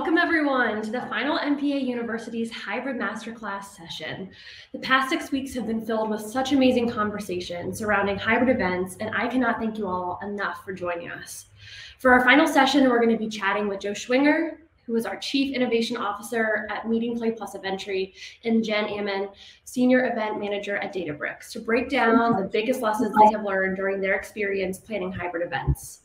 Welcome everyone to the final MPA University's hybrid masterclass session. The past 6 weeks have been filled with such amazing conversations surrounding hybrid events, and I cannot thank you all enough for joining us. For our final session, we're going to be chatting with Joe Schwinger, who is our Chief Innovation Officer at MeetingPlay plus Eventry, and Jen Ammon, Senior Event Manager at Databricks, to break down the biggest lessons they have learned during their experience planning hybrid events.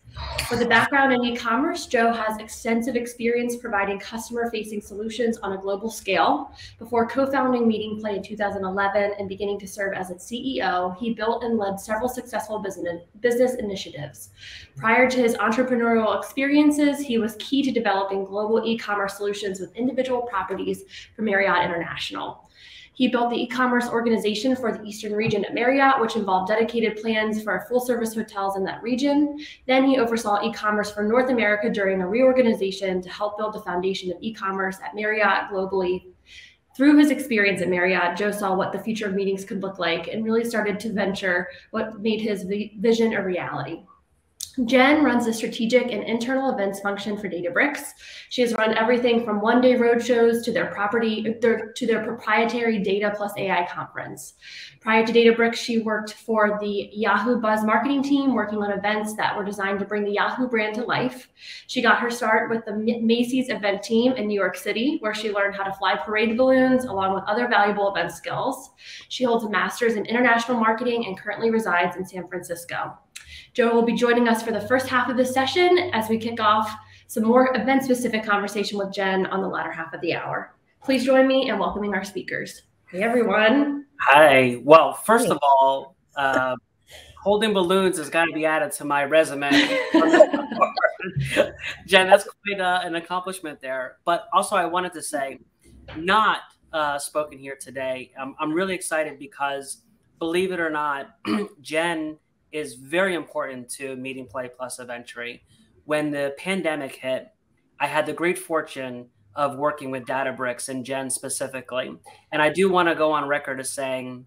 With a background in e-commerce, Joe has extensive experience providing customer-facing solutions on a global scale. Before co-founding MeetingPlay in 2011 and beginning to serve as its CEO, he built and led several successful business initiatives. Prior to his entrepreneurial experiences, he was key to developing global e-commerce solutions with individual properties for Marriott International. He built the e-commerce organization for the Eastern region at Marriott, which involved dedicated plans for full-service hotels in that region. Then he oversaw e-commerce for North America during a reorganization to help build the foundation of e-commerce at Marriott globally. Through his experience at Marriott, Joe saw what the future of meetings could look like and really started to venture what made his vision a reality. Jen runs the strategic and internal events function for Databricks. She has run everything from one-day roadshows to their proprietary Data plus AI conference. Prior to Databricks, she worked for the Yahoo Buzz marketing team, working on events that were designed to bring the Yahoo brand to life. She got her start with the Macy's event team in New York City, where she learned how to fly parade balloons along with other valuable event skills. She holds a master's in international marketing and currently resides in San Francisco. Joe will be joining us for the first half of this session as we kick off some more event-specific conversation with Jen on the latter half of the hour. Please join me in welcoming our speakers. Hey, everyone. Hi. Well, first of all, holding balloons has got to be added to my resume. Jen, that's quite an accomplishment there. But also I wanted to say, not spoken here today, I'm really excited because, believe it or not, Jen is very important to MeetingPlay plus Eventry. When the pandemic hit, I had the great fortune of working with Databricks and Jen specifically. And I do want to go on record as saying,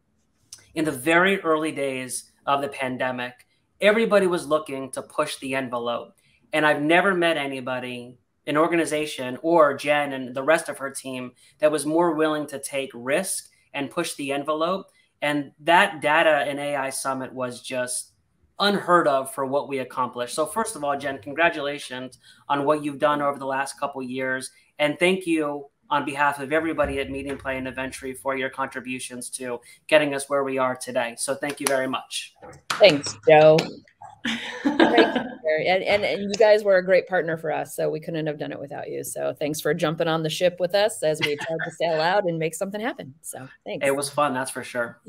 in the very early days of the pandemic, everybody was looking to push the envelope. And I've never met anybody, an organization or Jen and the rest of her team, that was more willing to take risk and push the envelope. And that Data and AI Summit was just unheard of for what we accomplished. So first of all, Jen, congratulations on what you've done over the last couple of years. And thank you on behalf of everybody at MeetingPlay and Eventry for your contributions to getting us where we are today. So thank you very much. Thanks, Joe. and you guys were a great partner for us, so we couldn't have done it without you. So thanks for jumping on the ship with us as we tried to sail out and make something happen. So thanks. It was fun, that's for sure.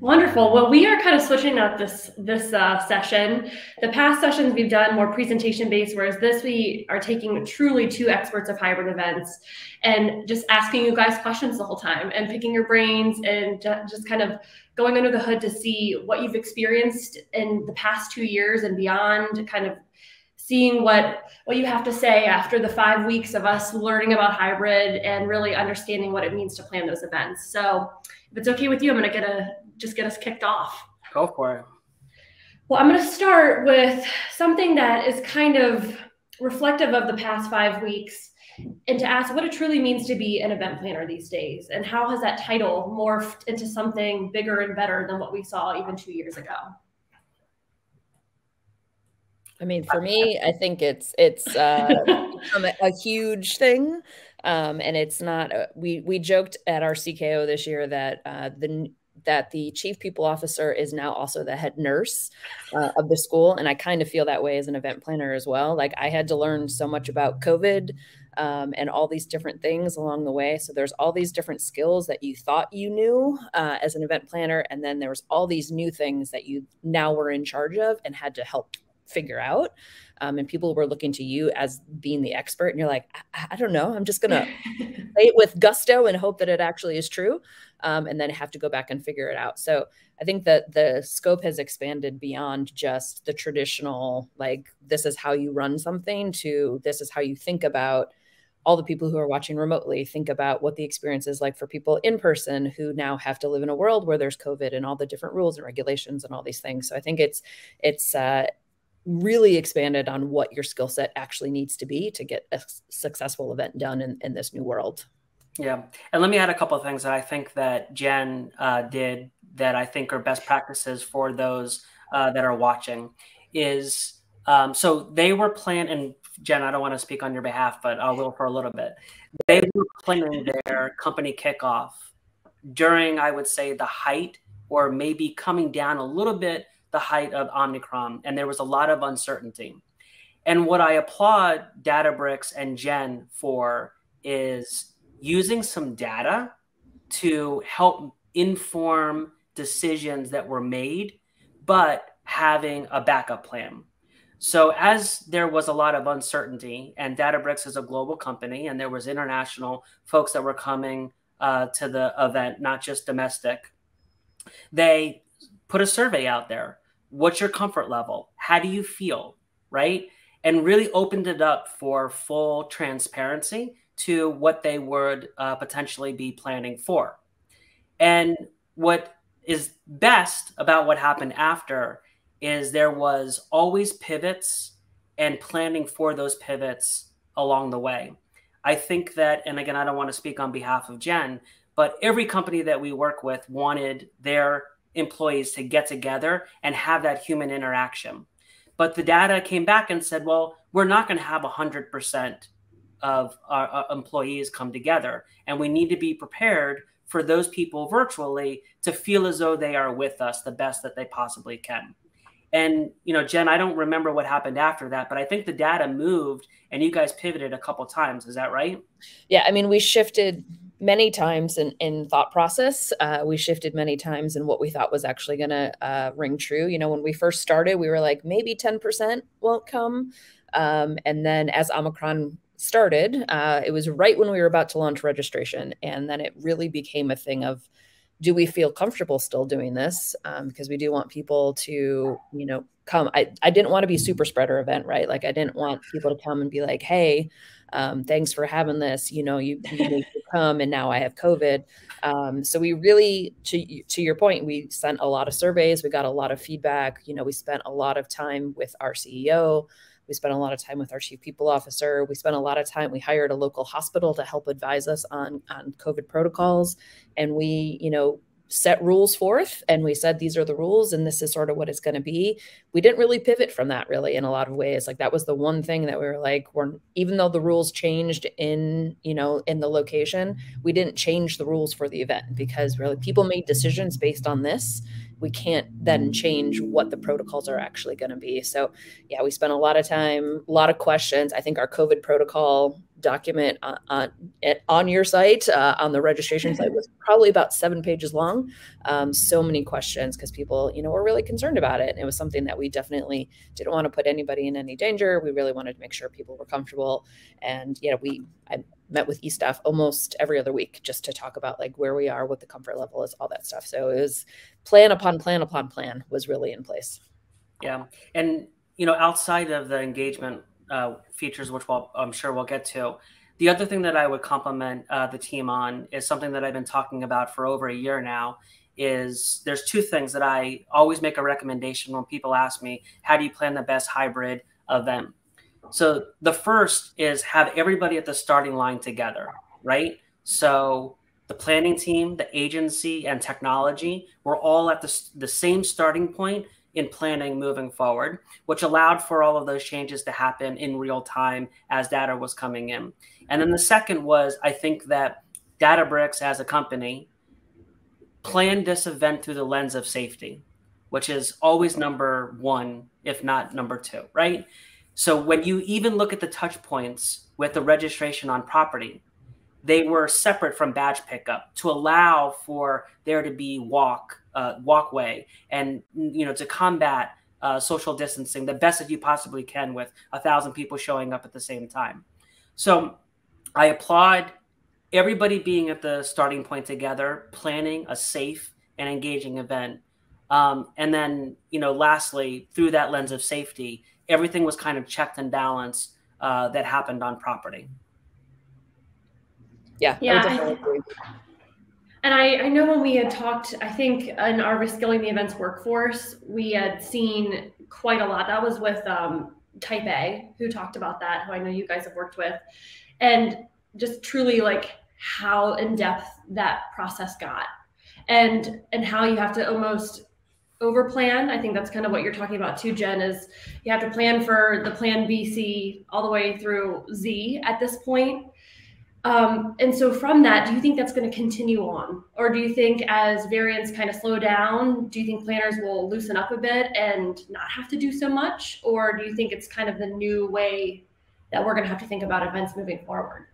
Wonderful. Well, we are kind of switching up this session. The past sessions we've done more presentation based, whereas this we are taking truly two experts of hybrid events and just asking you guys questions the whole time and picking your brains and just kind of going under the hood to see what you've experienced in the past 2 years and beyond, kind of seeing what you have to say after the 5 weeks of us learning about hybrid and really understanding what it means to plan those events. So if it's okay with you, I'm going to just get us kicked off. Go for it. Well, I'm going to start with something that is kind of reflective of the past 5 weeks and to ask what it truly means to be an event planner these days and how has that title morphed into something bigger and better than what we saw even 2 years ago. I mean, for me, I think it's become a huge thing. And it's not, we joked at our CKO this year that the chief people officer is now also the head nurse of the school. And I kind of feel that way as an event planner as well. Like I had to learn so much about COVID and all these different things along the way. So there's all these different skills that you thought you knew as an event planner. And then there was all these new things that you now were in charge of and had to help figure out. And people were looking to you as being the expert. And you're like, I don't know. I'm just going to say it with gusto and hope that it actually is true. And then have to go back and figure it out. So I think that the scope has expanded beyond just the traditional, like, this is how you run something to this is how you think about all the people who are watching remotely, think about what the experience is like for people in person who now have to live in a world where there's COVID and all the different rules and regulations and all these things. So I think it's really expanded on what your skill set actually needs to be to get a successful event done in this new world. Yeah. And let me add a couple of things that I think that Jen did that I think are best practices for those that are watching is, so they were planning, and Jen, I don't want to speak on your behalf, but I will for a little bit. They were planning their company kickoff during, I would say, the height, or maybe coming down a little bit, the height of Omicron. And there was a lot of uncertainty. And what I applaud Databricks and Jen for is using some data to help inform decisions that were made, but having a backup plan. So as there was a lot of uncertainty, and Databricks is a global company, and there was international folks that were coming to the event, not just domestic, they put a survey out there. What's your comfort level? How do you feel? Right? And really opened it up for full transparency to what they would potentially be planning for. And what is best about what happened after is there was always pivots and planning for those pivots along the way. I think that, and again, I don't want to speak on behalf of Jen, but every company that we work with wanted their employees to get together and have that human interaction. But the data came back and said, well, we're not going to have 100% of our employees come together. And we need to be prepared for those people virtually to feel as though they are with us the best that they possibly can. And, you know, Jen, I don't remember what happened after that, but I think the data moved and you guys pivoted a couple of times. Is that right? Yeah. I mean, we shifted many times in thought process. We shifted many times in what we thought was actually going to ring true. You know, when we first started, we were like, maybe 10% won't come. And then as Omicron started, it was right when we were about to launch registration. And then it really became a thing of, do we feel comfortable still doing this? Because we do want people to, you know, come. I didn't want to be a super spreader event, right? Like I didn't want people to come and be like, hey, thanks for having this. You know, you made me come and now I have COVID. So we really, to your point, we sent a lot of surveys. We got a lot of feedback. You know, we spent a lot of time with our CEO. We spent a lot of time with our chief people officer. We spent a lot of time, we hired a local hospital to help advise us on COVID protocols. And we, you know, set rules forth and we said, these are the rules and this is sort of what it's going to be. We didn't really pivot from that really in a lot of ways. Like that was the one thing that we were like, even though the rules changed in, you know, in the location, we didn't change the rules for the event because really people made decisions based on this. We can't then change what the protocols are actually going to be. So yeah, we spent a lot of time, a lot of questions. I think our COVID protocol document on your site, on the registration site was probably about 7 pages long. So many questions because people, you know, were really concerned about it. And it was something that we definitely didn't want to put anybody in any danger. We really wanted to make sure people were comfortable. And, you know, I met with e-staff almost every other week just to talk about like where we are, what the comfort level is, all that stuff. So it was plan upon plan upon plan was really in place. Yeah. And, you know, outside of the engagement features, which I'm sure we'll get to, the other thing that I would compliment the team on is something that I've been talking about for over a year now is there's two things that I always make a recommendation when people ask me, how do you plan the best hybrid event? So the first is have everybody at the starting line together, right? So the planning team, the agency, and technology were all at the same starting point in planning moving forward, which allowed for all of those changes to happen in real time as data was coming in. And then the second was, I think that Databricks as a company planned this event through the lens of safety, which is always number one, if not number two, right? So when you even look at the touch points with the registration on property, they were separate from badge pickup to allow for there to be walkway and, you know, to combat social distancing the best that you possibly can with 1,000 people showing up at the same time. So I applaud everybody being at the starting point together, planning a safe and engaging event. And then, you know, lastly, through that lens of safety, everything was kind of checked and balanced that happened on property. Yeah. And I know when we had talked, I think in our reskilling the events workforce, we had seen quite a lot. That was with Type A, who talked about that, who I know you guys have worked with, and just truly like how in depth that process got, and how you have to almost over plan. I think that's kind of what you're talking about too, Jen, is you have to plan for the plan B, C, all the way through Z at this point. And so from that, do you think that's going to continue on? Or do you think as variants kind of slow down, do you think planners will loosen up a bit and not have to do so much? Or do you think it's kind of the new way that we're going to have to think about events moving forward?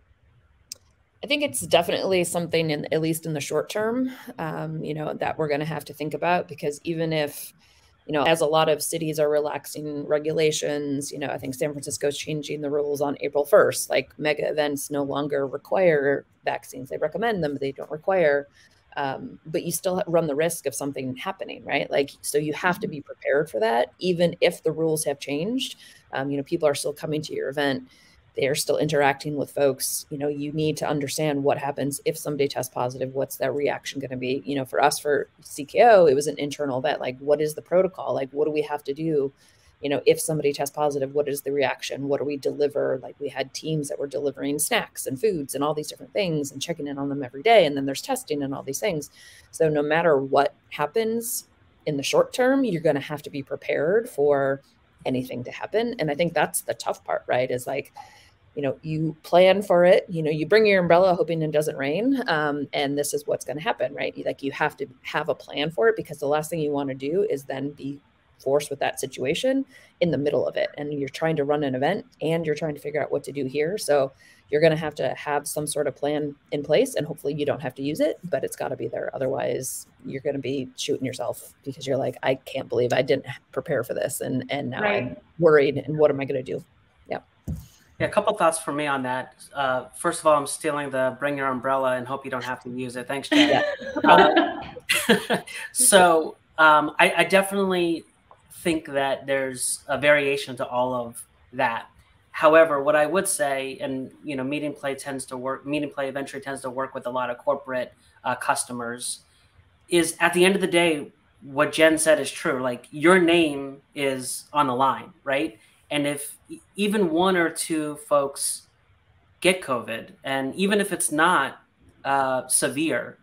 I think it's definitely something, at least in the short term, that we're going to have to think about, because even if, as a lot of cities are relaxing regulations, I think San Francisco is changing the rules on April 1st. Like, mega events no longer require vaccines. They recommend them, but they don't require. But you still run the risk of something happening, right? Like, so you have to be prepared for that, even if the rules have changed. People are still coming to your event. They are still interacting with folks. You need to understand what happens if somebody tests positive. What's that reaction going to be? For us, for CKO, it was an internal event. Like, what is the protocol? Like, what do we have to do? If somebody tests positive, what is the reaction? What do we deliver? Like, we had teams that were delivering snacks and foods and all these different things and checking in on them every day. And then there's testing and all these things. So no matter what happens in the short term, you're going to have to be prepared for anything to happen. And I think that's the tough part, right? Is like, you plan for it, you bring your umbrella hoping it doesn't rain. And this is what's going to happen, right? Like, you have to have a plan for it, because the last thing you want to do is then be forced with that situation in the middle of it. And you're trying to run an event and you're trying to figure out what to do here. So you're going to have some sort of plan in place, and hopefully you don't have to use it, but it's got to be there. Otherwise you're going to be shooting yourself, because you're like, I can't believe I didn't prepare for this. And now Right. I'm worried. And what am I going to do? Yeah. Yeah, a couple thoughts for me on that. First of all, I'm stealing the bring your umbrella and hope you don't have to use it. Thanks, Jen. So I definitely think that there's a variation to all of that. However, what I would say, and MeetingPlay eventually tends to work with a lot of corporate customers, is at the end of the day, what Jen said is true. Like, your name is on the line, right? And if even one or two folks get COVID, and even if it's not severe,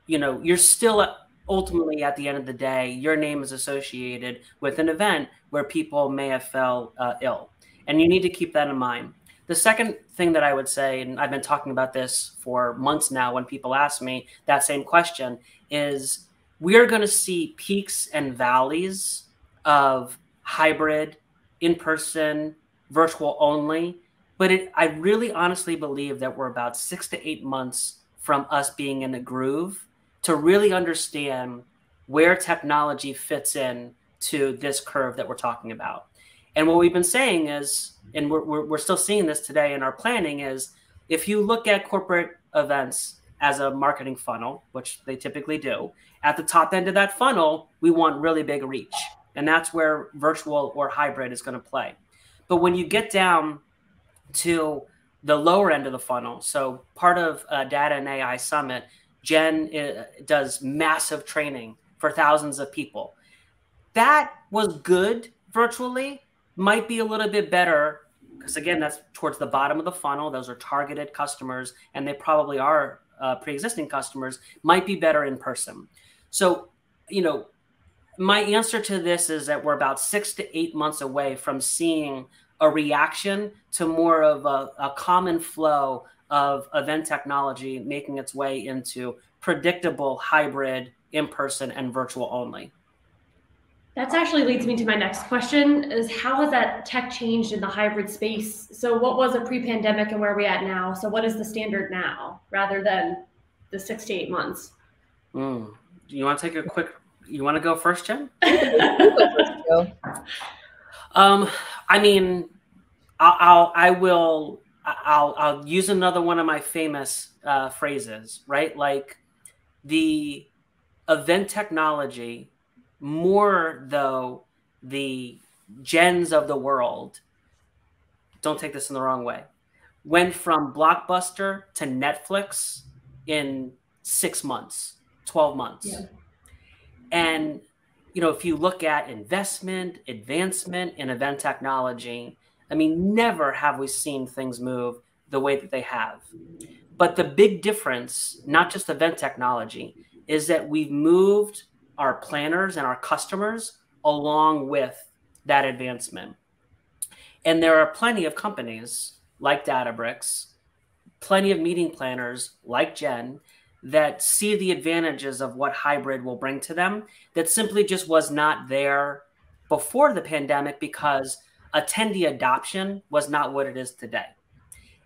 you're still ultimately, at the end of the day, your name is associated with an event where people may have fell ill. And you need to keep that in mind. The second thing that I would say, and I've been talking about this for months now when people ask me that same question, is we're going to see peaks and valleys of hybrid, in-person, virtual only. But I really honestly believe that we're about 6 to 8 months from us being in the groove to really understand where technology fits in to this curve that we're talking about. And what we've been saying is, and we're still seeing this today in our planning, is if you look at corporate events as a marketing funnel, which they typically do, at the top end of that funnel, we want really big reach. And that's where virtual or hybrid is going to play. But when you get down to the lower end of the funnel, so part of Data and AI Summit, Jen does massive training for thousands of people. That was good virtually, might be a little bit better, because again, that's towards the bottom of the funnel. Those are targeted customers, and they probably are pre-existing customers, might be better in person. So, my answer to this is that we're about 6 to 8 months away from seeing a reaction to more of a common flow of event technology making its way into predictable hybrid, in-person, and virtual only. That actually leads me to my next question, is how has that tech changed in the hybrid space? So what was it pre-pandemic and where are we at now? So what is the standard now rather than the 6 to 8 months? Do you want to take a quick, you want to go first, Jen? I mean, I'll use another one of my famous phrases, right? Like, the event technology, more though the Gens of the world, don't take this in the wrong way, went from Blockbuster to Netflix in 6 months, 12 months. Yeah. And if you look at investment, advancement in event technology, I mean, never have we seen things move the way that they have. But the big difference, not just event technology, is that we've moved our planners and our customers along with that advancement. And there are plenty of companies like Databricks, plenty of meeting planners like Jen, that see the advantages of what hybrid will bring to them that simply just was not there before the pandemic because attendee adoption was not what it is today.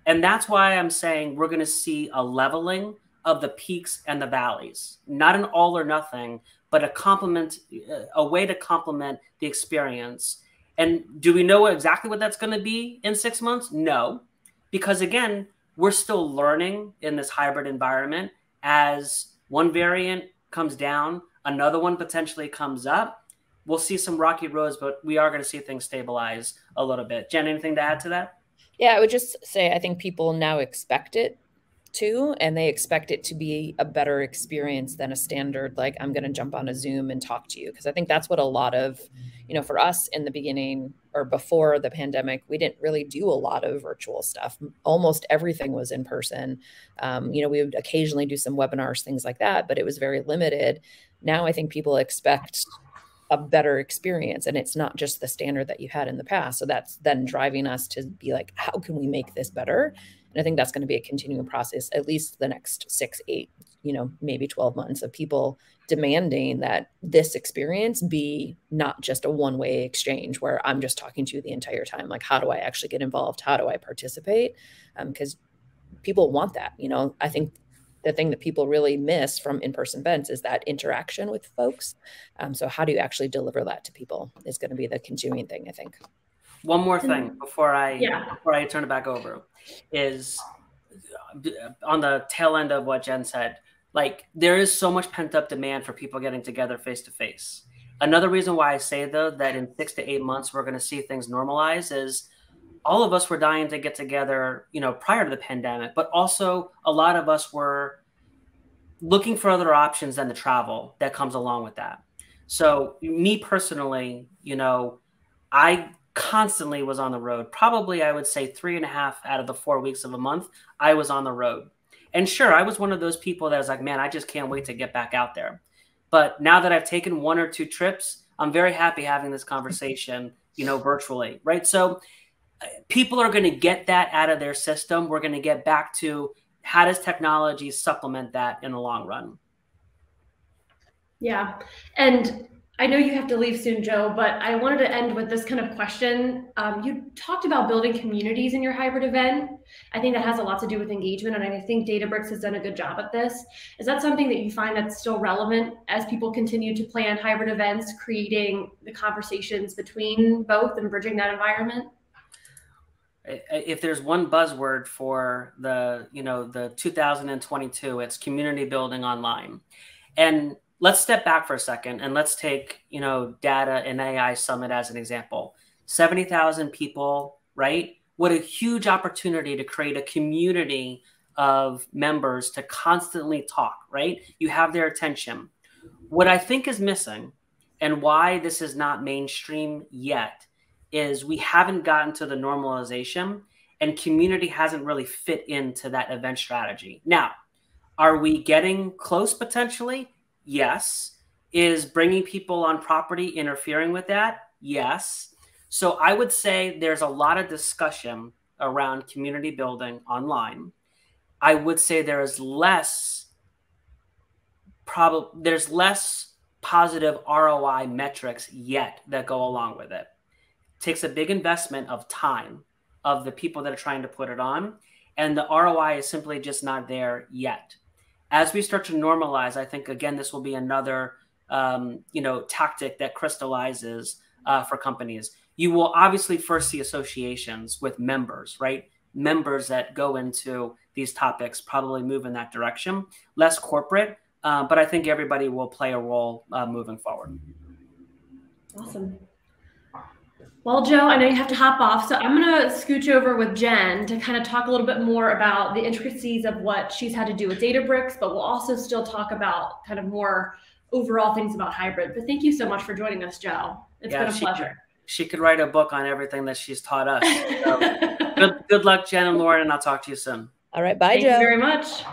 And that's why I'm saying we're going to see a leveling of the peaks and the valleys, not an all or nothing, but a way to complement the experience. And do we know exactly what that's going to be in 6 months? No, because again, we're still learning in this hybrid environment. As one variant comes down, another one potentially comes up. We'll see some rocky roads, but we are going to see things stabilize a little bit. Jen, anything to add to that? Yeah, I would just say I think people now expect it to, and they expect it to be a better experience than a standard, like, I'm going to jump on a Zoom and talk to you. Because I think that's what a lot of, for us in the beginning or before the pandemic, we didn't really do a lot of virtual stuff. Almost everything was in person. We would occasionally do some webinars, things like that, but it was very limited. Now I think people expect a better experience, and it's not just the standard that you had in the past. So that's then driving us to be like, how can we make this better? And I think that's going to be a continuing process, at least the next 6, 8, maybe 12 months, of people demanding that this experience be not just a one-way exchange where I'm just talking to you the entire time. Like, how do I actually get involved? How do I participate? Because people want that. I think the thing that people really miss from in-person events is that interaction with folks. So how do you actually deliver that to people is going to be the continuing thing, I think. One more thing before I turn it back over is on the tail end of what Jen said. Like, there is so much pent-up demand for people getting together face-to-face. Another reason why I say, though, that in 6 to 8 months we're going to see things normalize is all of us were dying to get together, prior to the pandemic, but also a lot of us were looking for other options than the travel that comes along with that. So me personally, I constantly was on the road. Probably, I would say 3.5 out of the 4 weeks of a month, I was on the road. And sure, I was one of those people that was like, man, I just can't wait to get back out there. But now that I've taken 1 or 2 trips, I'm very happy having this conversation, virtually, right? So people are going to get that out of their system. We're going to get back to how does technology supplement that in the long run? Yeah. And I know you have to leave soon, Joe, but I wanted to end with this kind of question. You talked about building communities in your hybrid event. I think that has a lot to do with engagement, and I think Databricks has done a good job at this. Is that something that you find that's still relevant as people continue to plan hybrid events, creating the conversations between both and bridging that environment? If there's one buzzword for the 2022, it's community building online. And let's step back for a second and let's take, Data and AI Summit as an example. 70,000 people, right? What a huge opportunity to create a community of members to constantly talk, right? You have their attention. What I think is missing and why this is not mainstream yet is we haven't gotten to the normalization, and community hasn't really fit into that event strategy. Now, are we getting close potentially? Yes. Is bringing people on property interfering with that? Yes. So I would say there's a lot of discussion around community building online. I would say there's less positive ROI metrics yet that go along with it. Takes a big investment of time of the people that are trying to put it on, and the ROI is simply just not there yet. As we start to normalize, I think, again, this will be another tactic that crystallizes for companies. You will obviously first see associations with members, right? Members that go into these topics probably move in that direction, less corporate, but I think everybody will play a role moving forward. Awesome. Well, Joe, I know you have to hop off, so I'm going to scooch over with Jen to kind of talk a little bit more about the intricacies of what she's had to do with Databricks, but we'll also still talk about kind of more overall things about hybrid. But thank you so much for joining us, Joe. It's been a pleasure. She could write a book on everything that she's taught us. So good luck, Jen and Lauren, and I'll talk to you soon. All right. Bye, Thank Joe. you very much.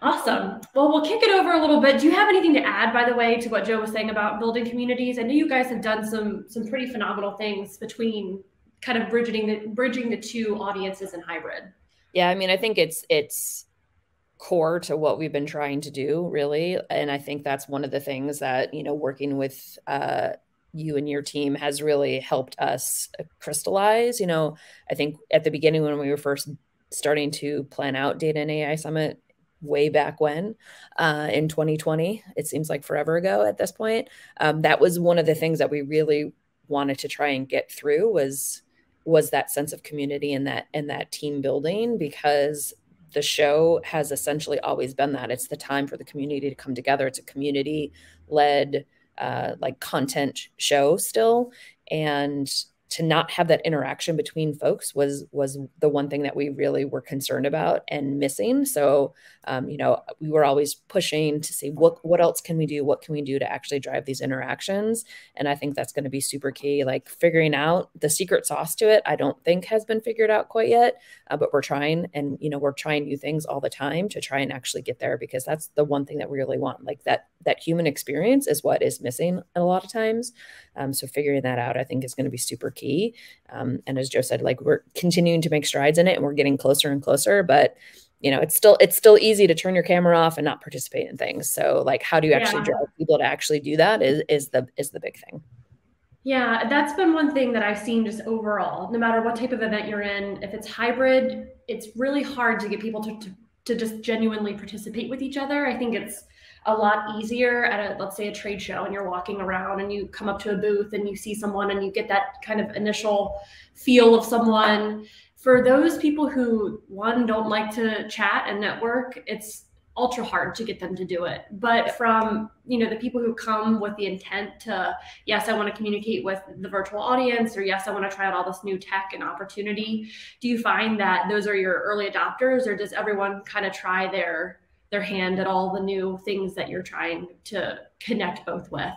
Awesome. Well, we'll kick it over a little bit. Do you have anything to add, by the way, to what Joe was saying about building communities? I know you guys have done some pretty phenomenal things between kind of bridging the two audiences in hybrid. Yeah, I mean, I think it's core to what we've been trying to do, really. And I think that's one of the things that, you know, working with you and your team has really helped us crystallize. You know, I think at the beginning when we were first starting to plan out Data and AI Summit way back when, in 2020, it seems like forever ago at this point, that was one of the things that we really wanted to try and get through was that sense of community and that team building, because the show has essentially always been that. It's the time for the community to come together. It's a community-led like content show still. And to not have that interaction between folks was the one thing that we really were concerned about and missing. So, you know, we were always pushing to see what else can we do? What can we do to actually drive these interactions? And I think that's going to be super key. Like figuring out the secret sauce to it, I don't think has been figured out quite yet, but we're trying, and, you know, we're trying new things all the time to try and actually get there, because that's the one thing that we really want. Like that human experience is what is missing a lot of times. So figuring that out, I think, is going to be super key. And as Joe said, like we're continuing to make strides in it, and we're getting closer and closer, but you know, it's still easy to turn your camera off and not participate in things. So like, how do you actually drive people to actually do that is the big thing. Yeah, that's been one thing that I've seen just overall, no matter what type of event you're in, if it's hybrid, it's really hard to get people to just genuinely participate with each other. I think it's a lot easier at let's say a trade show, and you're walking around and you come up to a booth and you see someone and you get that kind of initial feel of someone. For those people who, one, don't like to chat and network, it's ultra hard to get them to do it. But from, you know, the people who come with the intent to, yes, I want to communicate with the virtual audience, or yes, I want to try out all this new tech and opportunity, do you find that those are your early adopters, or does everyone kind of try their hand at all the new things that you're trying to connect both with?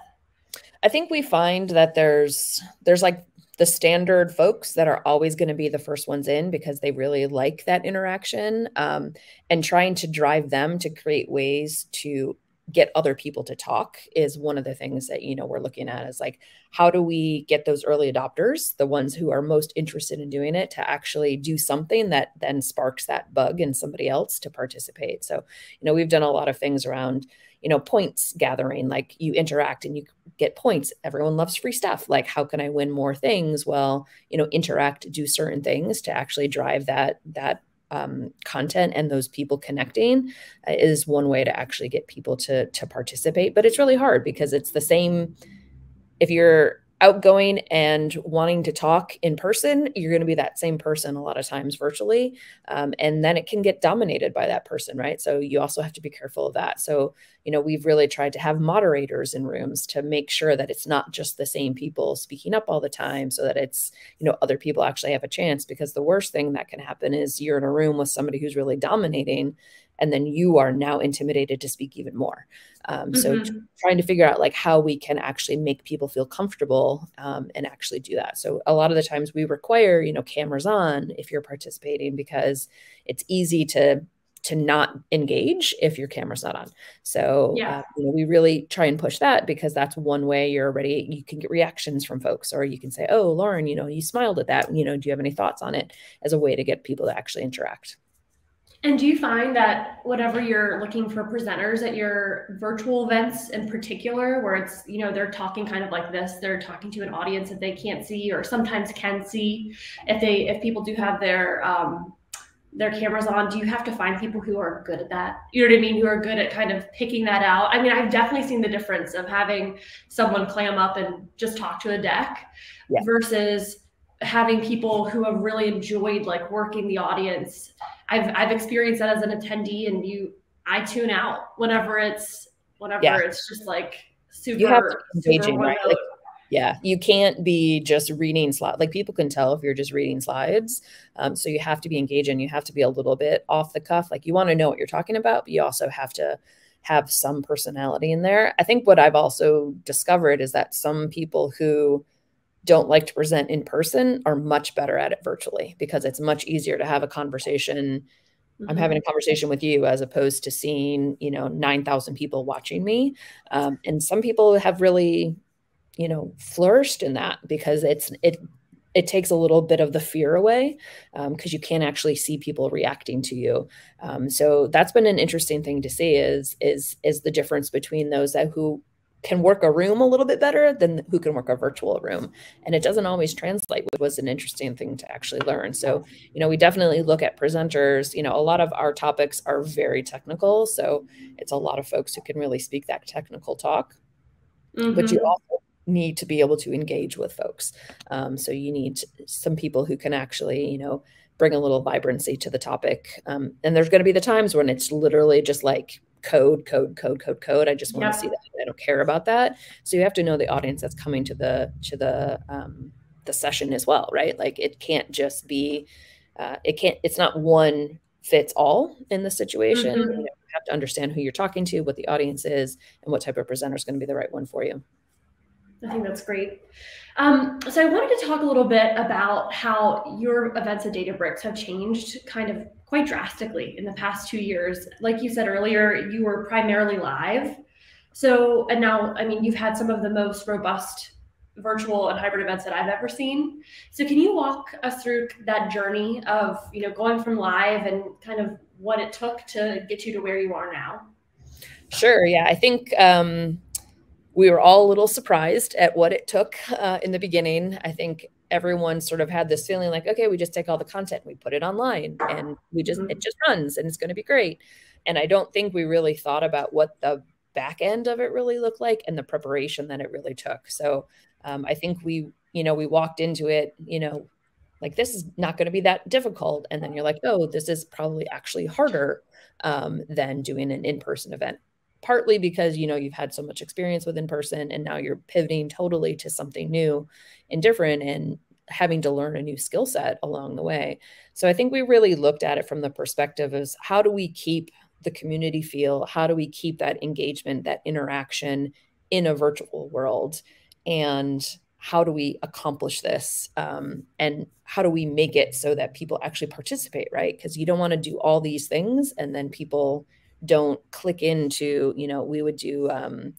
I think we find that there's like the standard folks that are always going to be the first ones in because they really like that interaction, and trying to drive them to create ways to get other people to talk is one of the things that, you know, we're looking at is like, how do we get those early adopters, the ones who are most interested in doing it, to actually do something that then sparks that bug in somebody else to participate. So, you know, we've done a lot of things around, you know, points gathering, like you interact and you get points. Everyone loves free stuff. Like, how can I win more things? Well, you know, interact, do certain things to actually drive that content, and those people connecting is one way to actually get people to participate. But it's really hard because it's the same. If you're outgoing and wanting to talk in person, you're going to be that same person a lot of times virtually. And then it can get dominated by that person, right? So you also have to be careful of that. So, you know, we've really tried to have moderators in rooms to make sure that it's not just the same people speaking up all the time, so that it's, you know, other people actually have a chance. Because the worst thing that can happen is you're in a room with somebody who's really dominating, and then you are now intimidated to speak even more. So trying to figure out like how we can actually make people feel comfortable and actually do that. So a lot of the times we require, you know, cameras on if you're participating, because it's easy to not engage if your camera's not on. So you know, we really try and push that, because that's one way you can get reactions from folks, or you can say, oh, Lauren, you know, you smiled at that, you know, do you have any thoughts on it, as a way to get people to actually interact. And do you find that whenever you're looking for presenters at your virtual events in particular, where it's, you know, they're talking kind of like this, they're talking to an audience that they can't see, or sometimes can see, if people do have their cameras on, do you have to find people who are good at that? You know what I mean? Who are good at kind of picking that out? I mean, I've definitely seen the difference of having someone clam up and just talk to a deck versus having people who have really enjoyed like working the audience. I've experienced that as an attendee, and I tune out whenever it's just like super. You have to be engaging, right? Like, yeah, you can't be just reading slides. Like, people can tell if you're just reading slides. So you have to be engaging. You have to be a little bit off the cuff. Like, you want to know what you're talking about, but you also have to have some personality in there. I think what I've also discovered is that some people who don't like to present in person are much better at it virtually, because it's much easier to have a conversation. I'm having a conversation with you as opposed to seeing, 9,000 people watching me. And some people have really, flourished in that, because it takes a little bit of the fear away, because you can't actually see people reacting to you. So that's been an interesting thing to see is the difference between those who can work a room a little bit better than who can work a virtual room. And it doesn't always translate, which was an interesting thing to actually learn. So, we definitely look at presenters. A lot of our topics are very technical. So it's a lot of folks who can really speak that technical talk, but you also need to be able to engage with folks. So you need some people who can actually, bring a little vibrancy to the topic. And there's going to be the times when it's literally just like code. I just want to see that. I don't care about that. So you have to know the audience that's coming to the session as well, right? Like it can't just be, it's not one fits all in the situation. You have to understand who you're talking to, what the audience is, and what type of presenter is going to be the right one for you. I think that's great. So I wanted to talk a little bit about how your events at Databricks have changed kind of quite drastically in the past 2 years. Like you said earlier, you were primarily live. So, and now, I mean, you've had some of the most robust virtual and hybrid events that I've ever seen. So can you walk us through that journey of, going from live and kind of what it took to get you to where you are now? Sure. Yeah. I think, we were all a little surprised at what it took in the beginning. I think everyone sort of had this feeling like, okay, we just take all the content, we put it online, and it just runs, and it's going to be great. And I don't think we really thought about what the back end of it really looked like and the preparation that it really took. So I think we walked into it, like, this is not going to be that difficult. And then you're like, oh, this is probably actually harder than doing an in-person event. Partly because, you've had so much experience with in-person, and now you're pivoting totally to something new and different and having to learn a new skill set along the way. So I think we really looked at it from the perspective of how do we keep the community feel? How do we keep that engagement, that interaction in a virtual world? And how do we accomplish this? And how do we make it so that people actually participate, right? Because you don't want to do all these things and then people don't click into, we would do,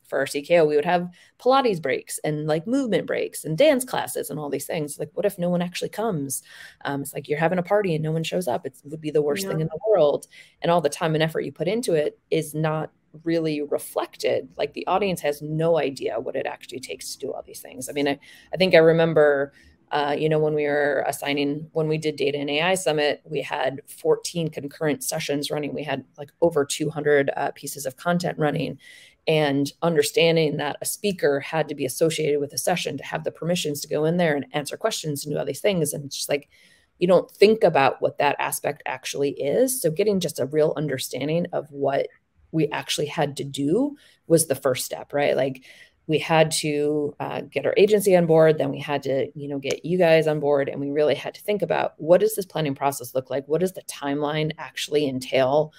for our CKO, we would have Pilates breaks and like movement breaks and dance classes and all these things. Like, what if no one actually comes? It's like you're having a party and no one shows up. It would be the worst thing in the world. And all the time and effort you put into it is not really reflected. Like, the audience has no idea what it actually takes to do all these things. I mean, I think I remember, when we did Data and AI Summit, we had 14 concurrent sessions running. We had like over 200 pieces of content running, and understanding that a speaker had to be associated with a session to have the permissions to go in there and answer questions and do all these things. And it's just like, you don't think about what that aspect actually is. So getting just a real understanding of what we actually had to do was the first step, right? Like, we had to get our agency on board. Then we had to, get you guys on board. And we really had to think about, what does this planning process look like? What does the timeline actually entail?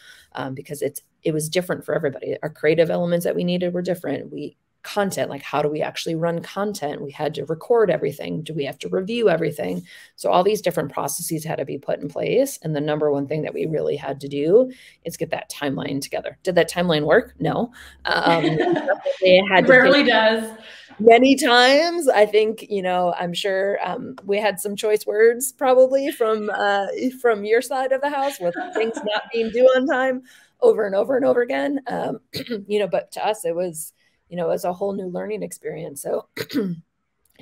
Because it was different for everybody. Our creative elements that we needed were different. Content, like, how do we actually run content? We had to record everything. Do we have to review everything? So all these different processes had to be put in place. And the number one thing that we really had to do is get that timeline together. Did that timeline work? No. It rarely does. Many times. I think, I'm sure we had some choice words probably from your side of the house with things not being due on time over and over and over again. But to us, it was a whole new learning experience. So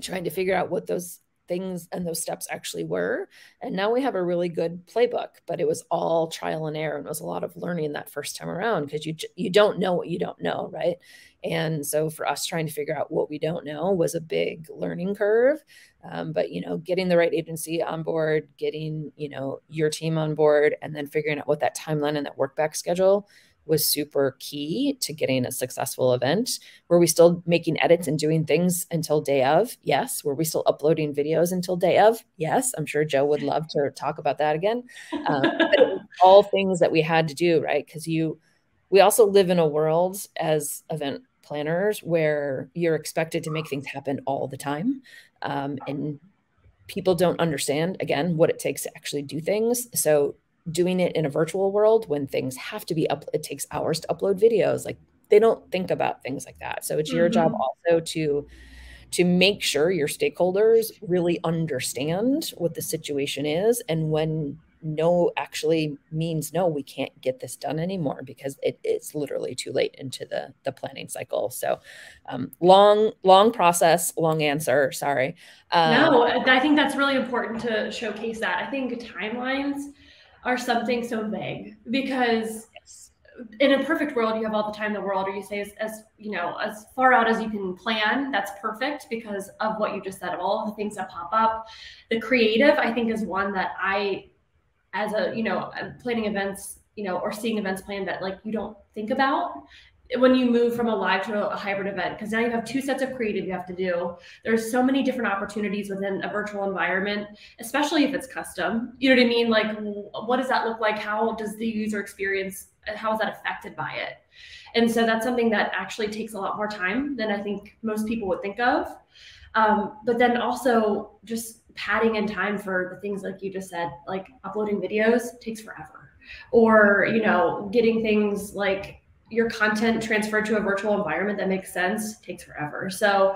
trying to figure out what those things and those steps actually were. And now we have a really good playbook, but it was all trial and error. And it was a lot of learning that first time around, because you don't know what you don't know, right? And so for us, trying to figure out what we don't know was a big learning curve. But, getting the right agency on board, getting, your team on board, and then figuring out what that timeline and that work back schedule was super key to getting a successful event. Were we still making edits and doing things until day of? Yes. Were we still uploading videos until day of? Yes. I'm sure Joe would love to talk about that again. But it was all things that we had to do, right? Because we we also live in a world as event planners where you're expected to make things happen all the time. And people don't understand, again, what it takes to actually do things. So doing it in a virtual world when things have to be up, it takes hours to upload videos. Like they don't think about things like that. So it's your job also to make sure your stakeholders really understand what the situation is, and when no actually means no, we can't get this done anymore because it's literally too late into the planning cycle. So long process, long answer, sorry. No, I think that's really important to showcase that. I think timelines are something so vague because in a perfect world, you have all the time in the world, or you say as you know, as far out as you can plan, that's perfect because of what you just said, of all of the things that pop up. The creative, I think, is one that I, as a, planning events, or seeing events planned that like you don't think about when you move from a live to a hybrid event, because now you have two sets of creative you have to do. There's so many different opportunities within a virtual environment, especially if it's custom. You know what I mean? Like, what does that look like? How does the user experience, how is that affected by it? And so that's something that actually takes a lot more time than I think most people would think of. But then also just padding in time for the things like you just said, like uploading videos takes forever, or, getting things like your content transferred to a virtual environment that makes sense takes forever. So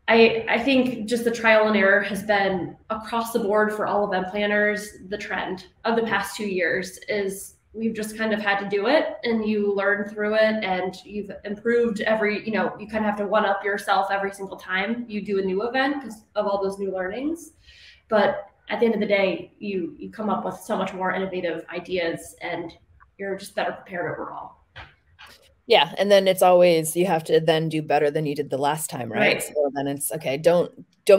I think just the trial and error has been across the board for all event planners. The trend of the past 2 years is we've just kind of had to do it, and you learn through it, and you've improved every, you kind of have to one up yourself every single time you do a new event because of all those new learnings. But at the end of the day, you come up with so much more innovative ideas, and you're just better prepared overall. Yeah. And then it's always, you have to then do better than you did the last time, right? So then it's okay. Don't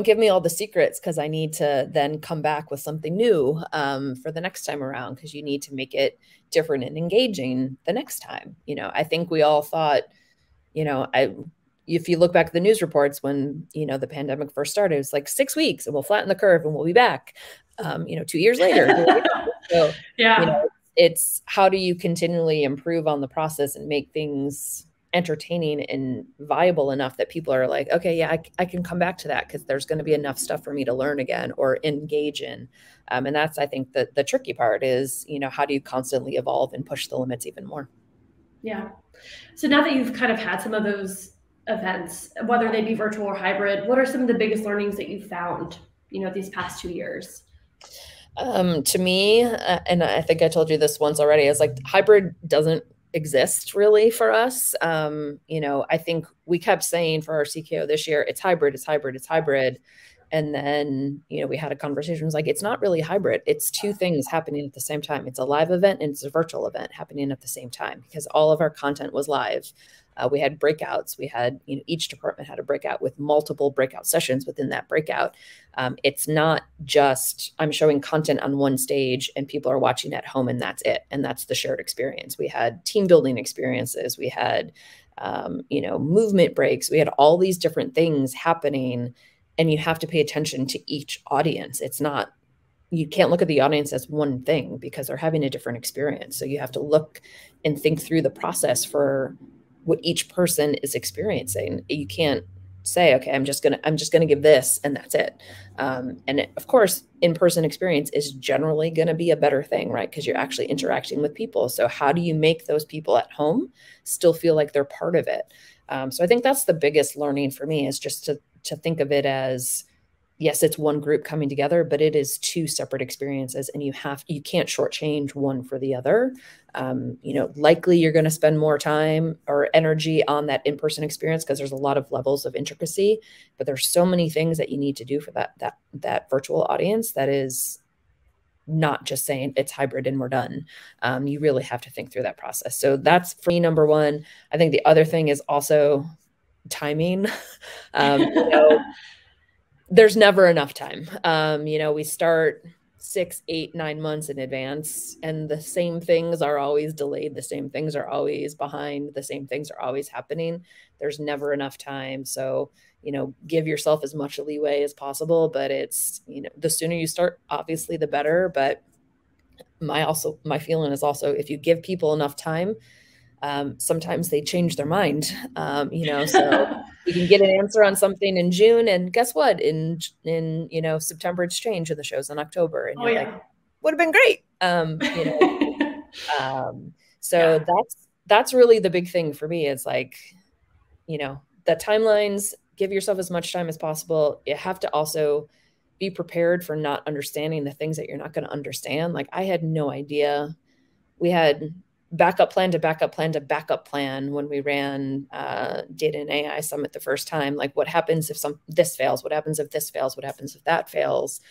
give me all the secrets, because I need to then come back with something new for the next time around, because you need to make it different and engaging the next time. I think we all thought, if you look back at the news reports when, the pandemic first started, it was like 6 weeks and we'll flatten the curve and we'll be back, 2 years later. So, yeah. It's how do you continually improve on the process and make things entertaining and viable enough that people are like, okay, yeah, I can come back to that because there's going to be enough stuff for me to learn again or engage in. And that's, I think, the tricky part is, how do you constantly evolve and push the limits even more? Yeah. So now that you've kind of had some of those events, whether they be virtual or hybrid, what are some of the biggest learnings that you found, these past 2 years? To me, and I think I told you this once already, is like hybrid doesn't exist really for us. I think we kept saying for our CKO this year, it's hybrid, it's hybrid, it's hybrid. And then, we had a conversation. It was like, it's not really hybrid. It's two things happening at the same time. It's a live event and it's a virtual event happening at the same time, because all of our content was live. We had breakouts. We had, each department had a breakout with multiple breakout sessions within that breakout. It's not just I'm showing content on one stage and people are watching at home and that's it. And that's the shared experience. We had team building experiences. We had, movement breaks. We had all these different things happening, and you have to pay attention to each audience. You can't look at the audience as one thing because they're having a different experience. So you have to look and think through the process for what each person is experiencing. You can't say, okay, I'm just gonna give this and that's it. Of course, in-person experience is generally going to be a better thing, right? Because you're actually interacting with people. So how do you make those people at home still feel like they're part of it? So I think that's the biggest learning for me, is just to think of it as, yes, it's one group coming together, but it is two separate experiences, and you can't shortchange one for the other. Likely you're going to spend more time or energy on that in-person experience because there's a lot of levels of intricacy, but there's so many things that you need to do for that virtual audience that is not just saying it's hybrid and we're done. You really have to think through that process. So that's for me, number one. I think the other thing is also timing. There's never enough time. We start 6, 8, 9 months in advance, and the same things are always delayed. The same things are always behind. The same things are always happening. There's never enough time. So, give yourself as much leeway as possible, but it's, the sooner you start, obviously the better. But my feeling is also, if you give people enough time, sometimes they change their mind, so you can get an answer on something in June, and guess what? In September it's changed, and the show's in October, and you're like, would have been great. So that's really the big thing for me. It's like, the timelines, give yourself as much time as possible. You have to also be prepared for not understanding the things that you're not going to understand. Like, I had no idea. We had backup plan to backup plan to backup plan when we ran Data and AI Summit the first time. Like, what happens if this fails? What happens if this fails? What happens if that fails?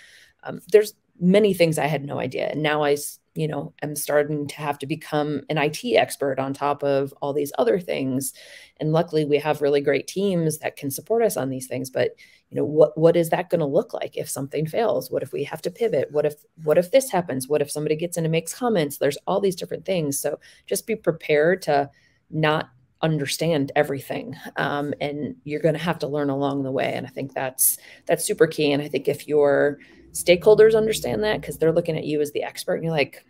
There's many things I had no idea. And now I'm starting to have to become an IT expert on top of all these other things. And luckily we have really great teams that can support us on these things. But what is that going to look like if something fails? What if we have to pivot? What if this happens? What if somebody gets in and makes comments? There's all these different things. So just be prepared to not understand everything. And you're going to have to learn along the way. And I think that's super key. And I think if your stakeholders understand that, because they're looking at you as the expert, and you're like,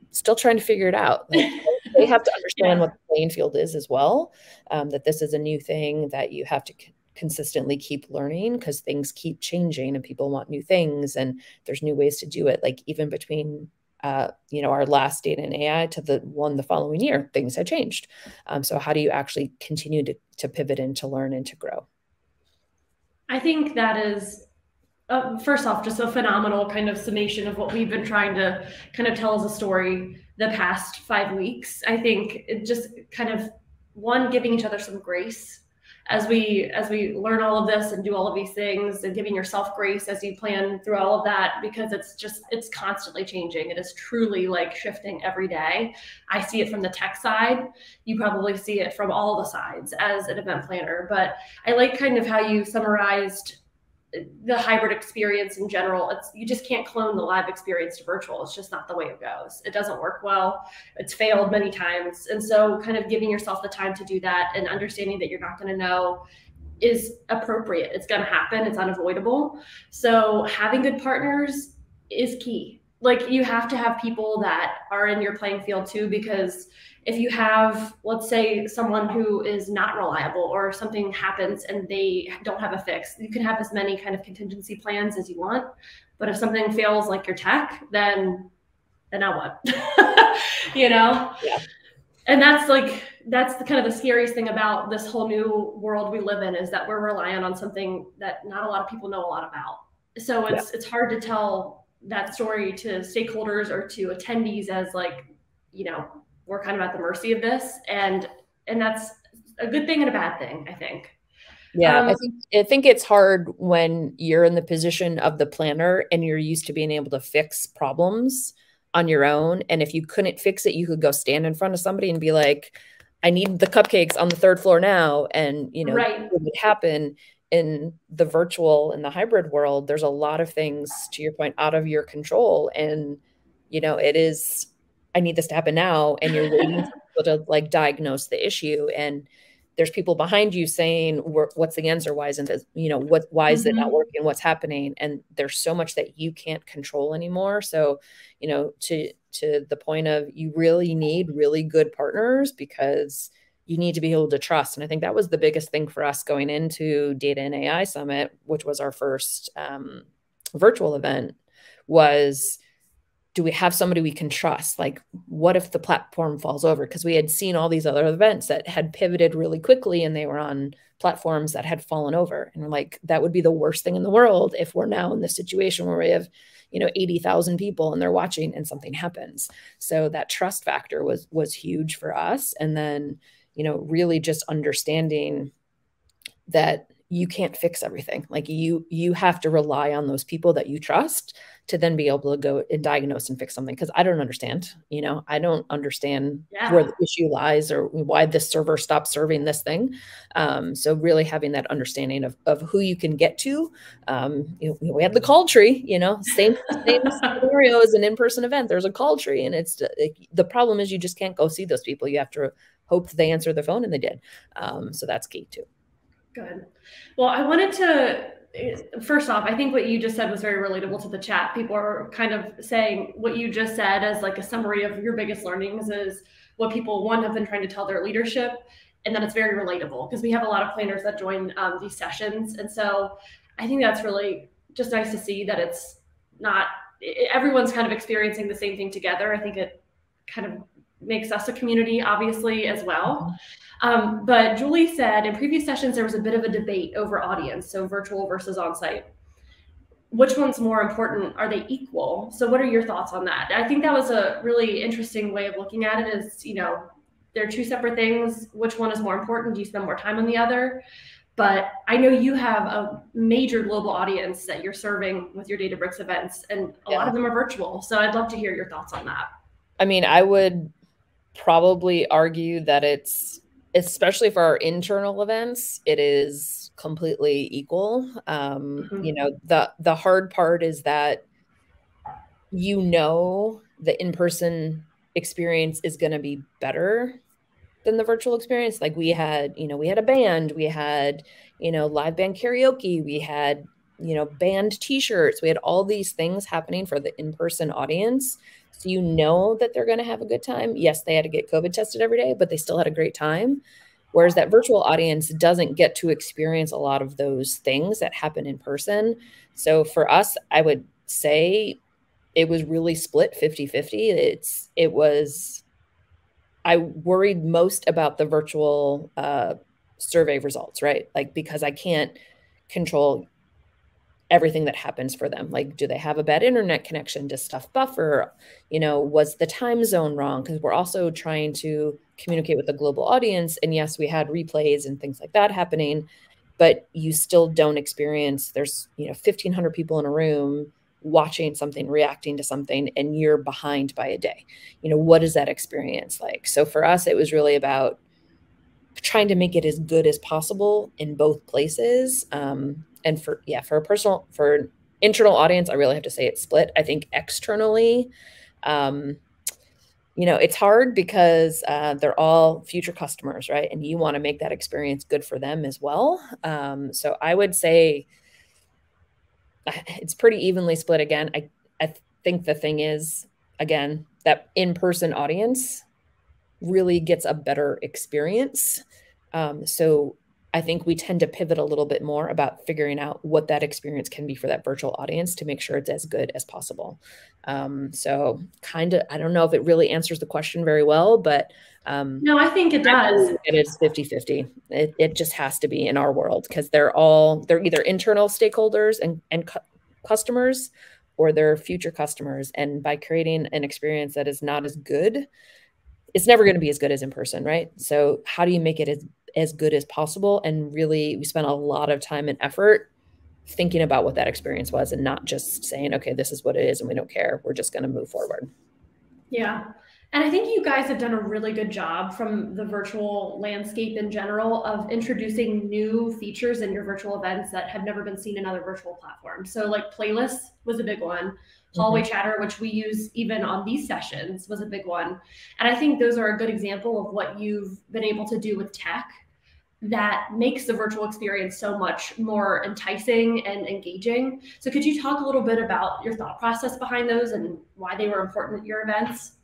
still trying to figure it out. Like, they have to understand what the playing field is as well, that this is a new thing that you have to consistently keep learning, because things keep changing and people want new things and there's new ways to do it. Like, even between our last Data and AI to the one the following year, things had changed. So how do you actually continue to pivot and to learn and to grow? I think that is, first off, just a phenomenal kind of summation of what we've been trying to kind of tell as a story the past 5 weeks. I think it just kind of, one, giving each other some grace as we learn all of this and do all of these things, and giving yourself grace as you plan through all of that, because it's constantly changing. It is truly like shifting every day. I see it from the tech side. You probably see it from all the sides as an event planner, but I like kind of how you summarized the hybrid experience in general. You just can't clone the live experience to virtual. It's just not the way it goes. It doesn't work well. It's failed many times. And so kind of giving yourself the time to do that and understanding that you're not going to know is appropriate. It's going to happen. It's unavoidable. So having good partners is key. Like, you have to have people that are in your playing field too, because if you have, let's say, someone who is not reliable or something happens and they don't have a fix, you can have as many kind of contingency plans as you want. But if something fails, like your tech, then now what? Yeah. And that's the kind of the scariest thing about this whole new world we live in, is that we're relying on something that not a lot of people know a lot about. So it's hard to tell that story to stakeholders or to attendees as like, we're kind of at the mercy of this, and that's a good thing and a bad thing, I think. Yeah, I think it's hard when you're in the position of the planner and you're used to being able to fix problems on your own. And if you couldn't fix it, you could go stand in front of somebody and be like, I need the cupcakes on the 3rd floor now. And, right. What would happen in the virtual and the hybrid world, there's a lot of things, to your point, out of your control. And, it is, I need this to happen now. And you're waiting for people to like diagnose the issue. And there's people behind you saying, what's the answer? Why isn't this, why is it not working? What's happening? And there's so much that you can't control anymore. So, to the point of, you really need really good partners, because you need to be able to trust. And I think that was the biggest thing for us going into Data and AI Summit, which was our first virtual event, was, do we have somebody we can trust? Like, what if the platform falls over? Because we had seen all these other events that had pivoted really quickly and they were on platforms that had fallen over. And we're like, that would be the worst thing in the world if we're now in this situation where we have, 80,000 people and they're watching and something happens. So that trust factor was huge for us. And then, really just understanding that you can't fix everything. Like, you have to rely on those people that you trust to then be able to go and diagnose and fix something. Because I don't understand, I don't understand where the issue lies or why this server stopped serving this thing. So really having that understanding of who you can get to. We had the call tree, same scenario as an in-person event. There's a call tree, and it's the problem is you just can't go see those people. You have to hope they answer the phone, and they did. So that's key too. Good. Well, I wanted to, first off, I think what you just said was very relatable to the chat. People are kind of saying what you just said as like a summary of your biggest learnings is, what people, one, have been trying to tell their leadership, and then it's very relatable because we have a lot of planners that join these sessions. And so I think that's really just nice to see that it's not, everyone's kind of experiencing the same thing together. I think it kind of makes us a community, obviously, as well. But Julie said in previous sessions, there was a bit of a debate over audience, so virtual versus on-site. Which one's more important? Are they equal? So what are your thoughts on that? I think that was a really interesting way of looking at it is, you know, they're two separate things. Which one is more important? Do you spend more time on the other? But I know you have a major global audience that you're serving with your Databricks events, and a lot of them are virtual. So I'd love to hear your thoughts on that. I mean, I would probably argue that it's, especially for our internal events, it is completely equal. You know, the hard part is that, you know, the in-person experience is going to be better than the virtual experience. Like we had, you know, we had a band, we had, you know, live band karaoke, we had, you know, band t-shirts, we had all these things happening for the in-person audience. So you know that they're going to have a good time. Yes, they had to get COVID tested every day, but they still had a great time. Whereas that virtual audience doesn't get to experience a lot of those things that happen in person. So for us, I would say it was really split 50-50. It was, I worried most about the virtual survey results, right? Like, because I can't control everything that happens for them. Like, do they have a bad internet connection? Does stuff buffer? You know, was the time zone wrong? Because we're also trying to communicate with the global audience. And yes, we had replays and things like that happening, but you still don't experience, there's, you know, 1,500 people in a room watching something, reacting to something, and you're behind by a day. You know, what is that experience like? So for us, it was really about trying to make it as good as possible in both places. And for an internal audience, I really have to say it's split. I think externally, you know, it's hard because they're all future customers, right? And you want to make that experience good for them as well. So I would say it's pretty evenly split again. I think the thing is, again, that in-person audience really gets a better experience. So I think we tend to pivot a little bit more about figuring out what that experience can be for that virtual audience to make sure it's as good as possible. So kind of, I don't know if it really answers the question very well, but no, I think it does. It is 50-50. It just has to be in our world because they're either internal stakeholders and customers, or they're future customers. And by creating an experience that is not as good, it's never going to be as good as in person, right? So how do you make it as good as possible? And really, we spent a lot of time and effort thinking about what that experience was and not just saying, okay, this is what it is and we don't care. We're just going to move forward. Yeah. And I think you guys have done a really good job from the virtual landscape in general of introducing new features in your virtual events that have never been seen in other virtual platforms. So like playlists was a big one. Hallway chatter, which we use even on these sessions, was a big one. And I think those are a good example of what you've been able to do with tech that makes the virtual experience so much more enticing and engaging. So could you talk a little bit about your thought process behind those and why they were important at your events?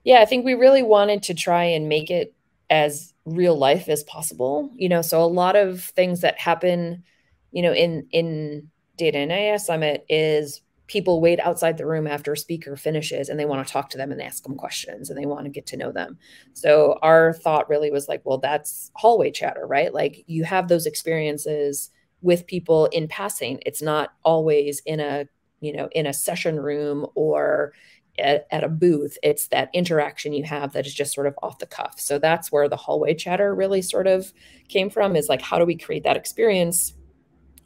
Yeah, I think we really wanted to try and make it as real life as possible. You know, so a lot of things that happen, you know, in Data and AI Summit is people wait outside the room after a speaker finishes and they want to talk to them and ask them questions and they want to get to know them. So our thought really was like, well, that's hallway chatter, right? Like you have those experiences with people in passing. It's not always in a, you know, in a session room or at a booth. It's that interaction you have that is just sort of off the cuff. So that's where the hallway chatter really sort of came from, is like, how do we create that experience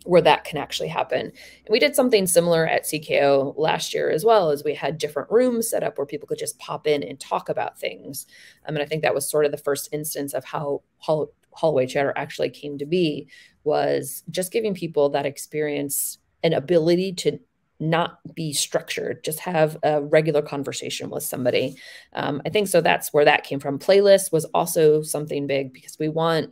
where that can actually happen? And we did something similar at CKO last year as well, as we had different rooms set up where people could just pop in and talk about things. And I think that was sort of the first instance of how hallway chatter actually came to be, was just giving people that experience and ability to not be structured, just have a regular conversation with somebody. I think so that's where that came from. Playlist was also something big because we want,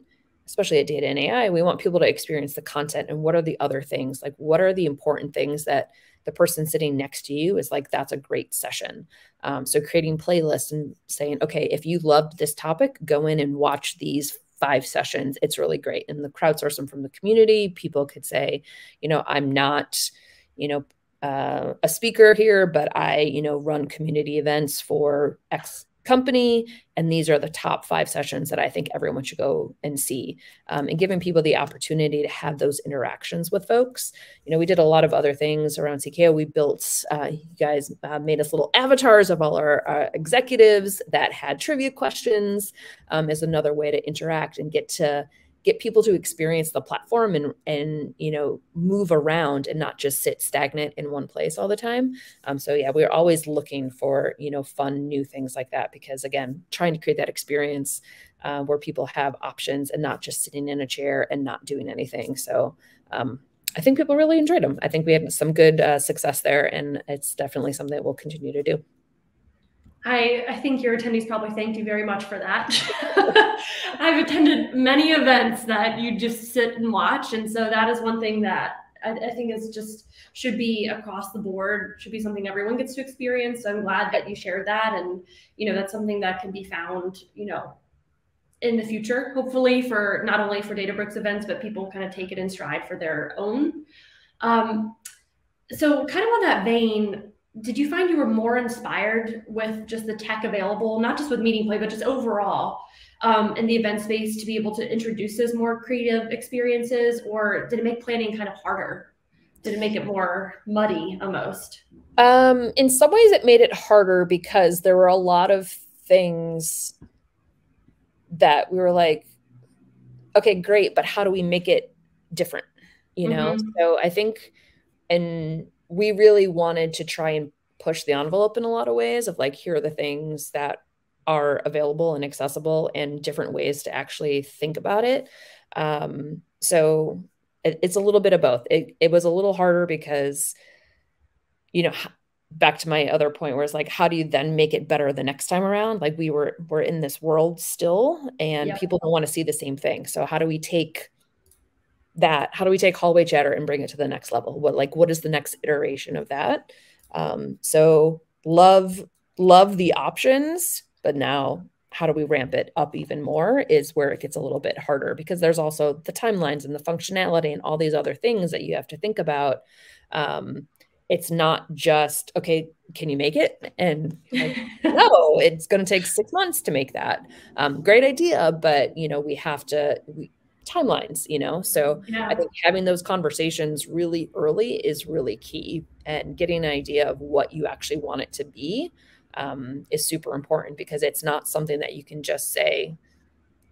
especially at data and AI, we want people to experience the content and what are the other things, like what are the important things that the person sitting next to you is like, that's a great session. So creating playlists and saying, okay, if you loved this topic, go in and watch these 5 sessions. It's really great. And the crowdsource them from the community. People could say, I'm not, a speaker here, but I, run community events for X company, and these are the top 5 sessions that I think everyone should go and see, and giving people the opportunity to have those interactions with folks. We did a lot of other things around CKO. We built, you guys made us little avatars of all our executives that had trivia questions, as another way to interact and get people to experience the platform and move around and not just sit stagnant in one place all the time. So yeah, we're always looking for fun new things like that, because again, trying to create that experience where people have options and not just sitting in a chair and not doing anything. So I think people really enjoyed them. I think we had some good success there, and it's definitely something that we'll continue to do. I think your attendees probably thank you very much for that. I've attended many events that you just sit and watch. And so that is one thing that I think is just should be across the board, should be something everyone gets to experience. So I'm glad that you shared that. And, that's something that can be found, in the future, hopefully, for not only for Databricks events, but people kind of take it in stride for their own. So kind of on that vein, did you find you were more inspired with just the tech available, not just with MeetingPlay, but just overall in the event space to be able to introduce those more creative experiences, or did it make planning kind of harder? Did it make it more muddy almost? In some ways it made it harder because there were a lot of things that we were like, okay, great, but how do we make it different? So I think, and we really wanted to try and push the envelope in a lot of ways of like, here are the things that are available and accessible and different ways to actually think about it. So it's a little bit of both. It was a little harder because, back to my other point where it's like, how do you then make it better the next time around? Like we're in this world still, and people don't want to see the same thing. So how do we take hallway chatter and bring it to the next level? What is the next iteration of that? So love the options, but now how do we ramp it up even more is where it gets a little bit harder, because there's also the timelines and the functionality and all these other things that you have to think about. It's not just, okay, can you make it? And no, it's going to take 6 months to make that. Great idea, but we have to, timelines, so I think having those conversations really early is really key, and getting an idea of what you actually want it to be is super important, because it's not something that you can just say,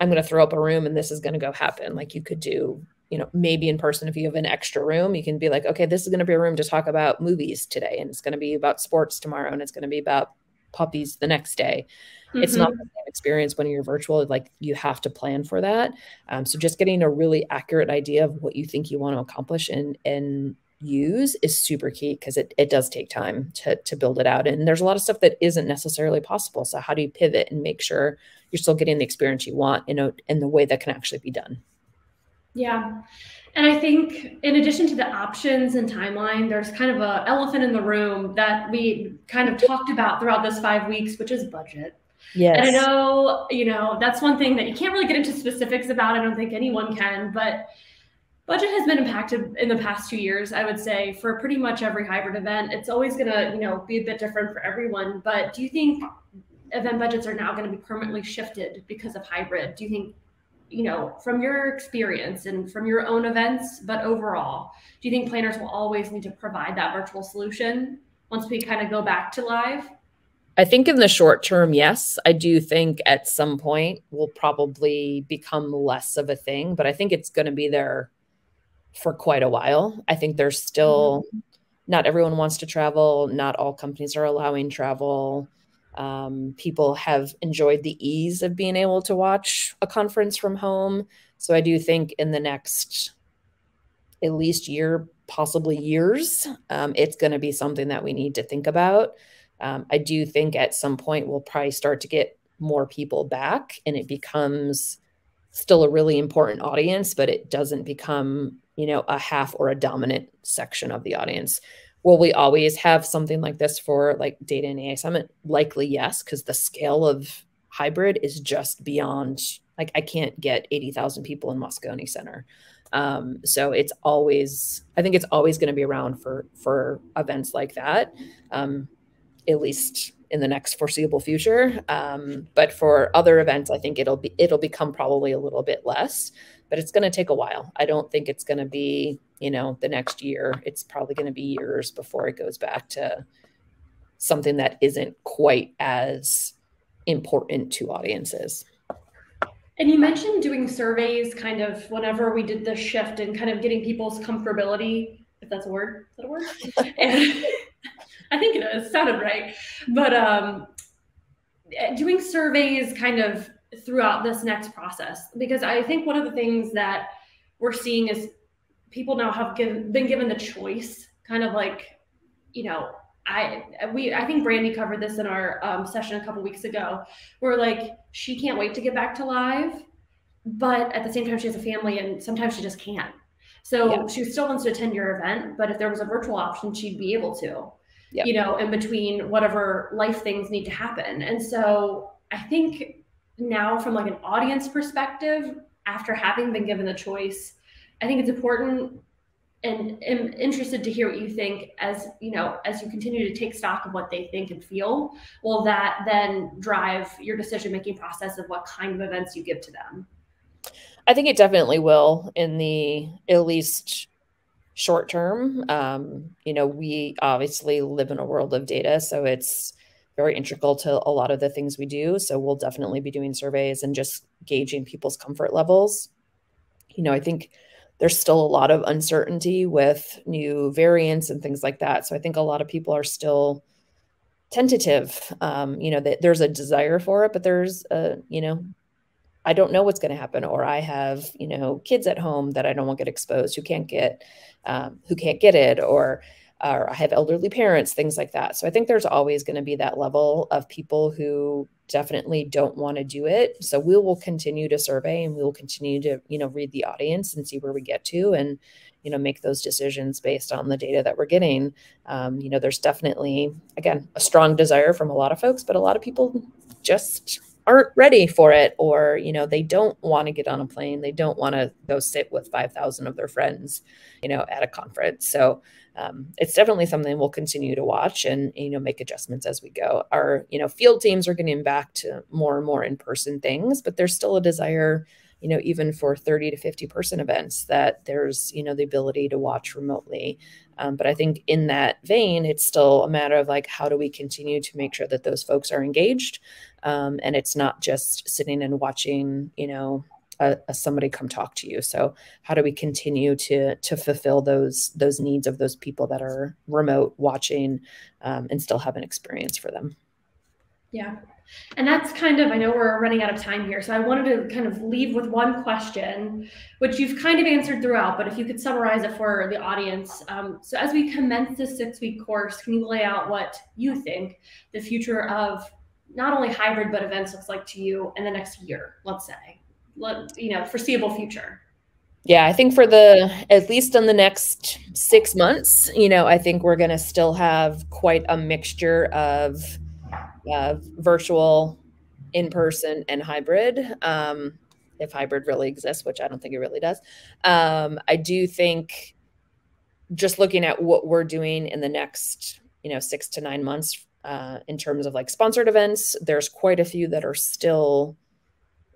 I'm going to throw up a room and this is going to go happen. Like you could do, maybe in person, if you have an extra room, you can be like, okay, this is going to be a room to talk about movies today, and it's going to be about sports tomorrow, and it's going to be about puppies the next day. It's not the same experience when you're virtual. Like you have to plan for that. So just getting a really accurate idea of what you think you want to accomplish and use is super key, because it does take time to build it out. And there's a lot of stuff that isn't necessarily possible. So how do you pivot and make sure you're still getting the experience you want in the way that can actually be done? Yeah. And I think in addition to the options and timeline, there's kind of an elephant in the room that we kind of talked about throughout this 5 weeks, which is budget. Yes. And I know, that's one thing that you can't really get into specifics about. I don't think anyone can, but budget has been impacted in the past 2 years, I would say, for pretty much every hybrid event. It's always going to, be a bit different for everyone. But do you think event budgets are now going to be permanently shifted because of hybrid? Do you think, from your experience and from your own events, but overall, do you think planners will always need to provide that virtual solution once we kind of go back to live? I think in the short term, yes. I do think at some point will probably become less of a thing, but I think it's going to be there for quite a while. I think there's still, not everyone wants to travel. Not all companies are allowing travel. People have enjoyed the ease of being able to watch a conference from home. So I do think in the next at least year, possibly years, it's going to be something that we need to think about. I do think at some point we'll probably start to get more people back, and it becomes still a really important audience, but it doesn't become, you know, a half or a dominant section of the audience. Will we always have something like this for like Data and AI Summit? Likely yes, because the scale of hybrid is just beyond, like I can't get 80,000 people in Moscone Center. So it's always, I think it's always going to be around for events like that, at least in the next foreseeable future. But for other events, I think it'll become probably a little bit less, but it's going to take a while. I don't think it's going to be, you know, the next year. It's probably going to be years before it goes back to something that isn't quite as important to audiences. And you mentioned doing surveys kind of whenever we did the shift and kind of getting people's comfortability, if that's a word. Is that a word? And I think it is. It sounded right. But doing surveys kind of throughout this next process, because I think one of the things that we're seeing is people now have been given the choice, kind of like, you know, I think Brandy covered this in our session a couple weeks ago, where like she can't wait to get back to live, but at the same time she has a family and sometimes she just can't. So she still wants to attend your event, but if there was a virtual option, she'd be able to, you know, in between whatever life things need to happen. And so I think now from like an audience perspective, after having been given the choice, I think it's important, and am interested to hear what you think as, you know, as you continue to take stock of what they think and feel. Will that then drive your decision-making process of what kind of events you give to them? I think it definitely will in the at least short term. You know, we obviously live in a world of data, so it's very integral to a lot of the things we do. So we'll definitely be doing surveys and just gauging people's comfort levels. You know, I think there's still a lot of uncertainty with new variants and things like that. So I think a lot of people are still tentative. You know, that there's a desire for it, but there's you know, I don't know what's going to happen, or I have, you know, kids at home that I don't want to get exposed, who can't get it, or I have elderly parents, things like that. So I think there's always going to be that level of people who definitely don't want to do it. So we will continue to survey, and we will continue to, you know, read the audience and see where we get to, and, you know, make those decisions based on the data that we're getting. You know, there's definitely, again, a strong desire from a lot of folks, but a lot of people just aren't ready for it, or, you know, they don't want to get on a plane. They don't want to go sit with 5,000 of their friends, you know, at a conference. So it's definitely something we'll continue to watch and, you know, make adjustments as we go. Our, you know, field teams are getting back to more and more in-person things, but there's still a desire, you know, even for 30 to 50 person events, that there's, you know, the ability to watch remotely. But I think in that vein, it's still a matter of like, how do we continue to make sure that those folks are engaged? And it's not just sitting and watching, you know, somebody come talk to you. So how do we continue to fulfill those needs of those people that are remote watching, and still have an experience for them? Yeah. And that's kind of, I know we're running out of time here, so I wanted to kind of leave with one question, which you've kind of answered throughout, but if you could summarize it for the audience. So as we commence this 6-week course, can you lay out what you think the future of not only hybrid, but events looks like to you in the next year, let's say, you know, foreseeable future? Yeah, I think for at least in the next 6 months, you know, I think we're going to still have quite a mixture of virtual, in-person, and hybrid, if hybrid really exists, which I don't think it really does. I do think, just looking at what we're doing in the next, you know, 6 to 9 months, in terms of like sponsored events, there's quite a few that are still